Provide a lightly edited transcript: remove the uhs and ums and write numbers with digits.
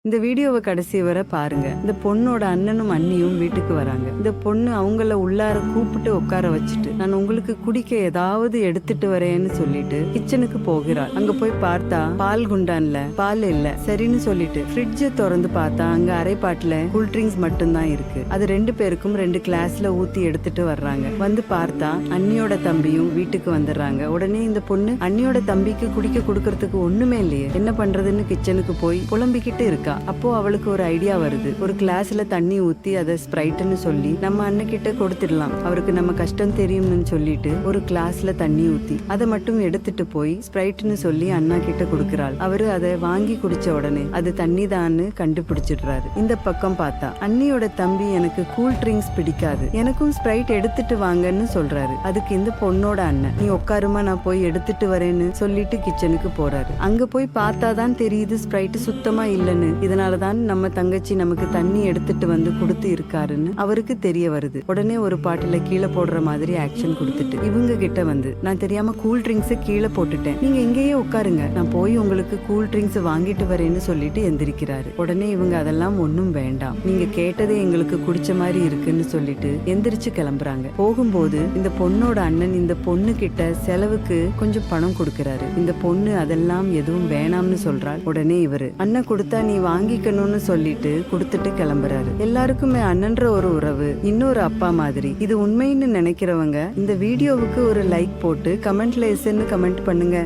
இந்த வீடியோவை கடைசி வரை பாருங்க. இந்த பொண்ணோட அண்ணனும் அண்ணியும் வீட்டுக்கு வராங்க. இந்த பொண்ணு அவங்கள உள்ளார கூப்பிட்டு உட்கார வச்சுட்டு, நான் உங்களுக்கு குடிக்க ஏதாவது எடுத்துட்டு வரேன்னு சொல்லிட்டு கிச்சனுக்கு போகிறாள். அங்க போய் பார்த்தா பால் குண்டான்ல பால் இல்ல. சரின்னு சொல்லிட்டு ஃப்ரிட்ஜை திறந்து பார்த்தா அங்க அரை பாட்டில கூல் ட்ரிங்க்ஸ் மட்டும்தான் இருக்கு. அது 2 பேருக்கும் 2 கிளாஸ்ல ஊத்தி எடுத்துட்டு வர்றாங்க. வந்து பார்த்தா அண்ணியோட தம்பியும் வீட்டுக்கு வந்துடுறாங்க. உடனே இந்த பொண்ணு அண்ணியோட தம்பிக்கு குடிக்க கொடுக்கறதுக்கு ஒண்ணுமே இல்லையே, என்ன பண்றதுன்னு கிச்சனுக்கு போய் புலம்பிக்கிட்டு இருக்கா. அப்போ அவளுக்கு ஒரு ஐடியா வருது. ஒரு கிளாஸ்ல தண்ணி ஊத்தி அதை ஸ்ப்ரைட்னு சொல்லி நம்ம அண்ணன்கிட்ட கொடுத்துடலாம், அவருக்கு நம்ம கஷ்டம் தெரியும்னு சொல்லிட்டு ஒரு கிளாஸ்ல தண்ணி ஊத்தி அதை மட்டும் எடுத்துட்டு போய் ஸ்ப்ரைட்னு சொல்லி அண்ணா கிட்ட கொடுக்கிறாள். அவரு அதை வாங்கி குடிச்ச உடனே அது தண்ணி தான்னு கண்டுபிடிச்சிடுறாரு. இந்த பக்கம் பார்த்தா அண்ணியோட தம்பி எனக்கு கூல் ட்ரிங்க்ஸ் பிடிக்காது, எனக்கும் ஸ்ப்ரைட் எடுத்துட்டு வாங்கன்னு சொல்றாரு. அதுக்கு இந்த பொண்ணோட அண்ணன், நீ உட்காருமா நான் போய் எடுத்துட்டு வரேன்னு சொல்லிட்டு கிச்சனுக்கு போறாரு. அங்க போய் பார்த்தாதான் தெரியுது ஸ்ப்ரைட் சுத்தமா இல்லைன்னு. இதனாலதான் நம்ம தங்கச்சி நமக்கு தண்ணி எடுத்துட்டு வந்து கொடுத்து இருக்காருன்னு அவருக்கு தெரிய வருது. உடனே ஒரு பாட்டில கீழே போடுற மாதிரி ஆக்ஷன் கொடுத்துட்டு இவங்க கிட்ட வந்து, நான் தெரியாம கூல் ட்ரிங்க்ஸ் கீழே போட்டுட்டேன், நீங்க இங்கேயே உட்காருங்க, நான் போய் உங்களுக்கு கூல் ட்ரிங்க்ஸ் வாங்கிட்டு வரேன்னு சொல்லிட்டு எந்திரிக்கிறாரு. உடனே இவங்க அதெல்லாம் ஒன்னும் வேண்டாம், நீங்க கேட்டதே எங்களுக்கு குடிச்ச மாதிரி இருக்குன்னு சொல்லிட்டு எந்திரிச்சு கிளம்புறாங்க. போகும்போது இந்த பொண்ணோட அண்ணன் இந்த பொண்ணு கிட்ட செலவுக்கு கொஞ்சம் பணம் கொடுக்கிறாரு. இந்த பொண்ணு அதெல்லாம் எதுவும் வேணாம்னு சொல்றாள். உடனே இவரு, அண்ணன் கொடுத்தா நீ வாங்கிக்கணும்னு சொல்லிட்டு கொடுத்துட்டு கிளம்புறாரு. எல்லாருக்குமே அண்ணன்ற ஒரு உறவு இன்னொரு அப்பா மாதிரி. இது உண்மைன்னு நினைக்கிறவங்க இந்த வீடியோவுக்கு ஒரு லைக் போட்டு கமெண்ட்ல எஸ்ன்னு கமெண்ட் பண்ணுங்க.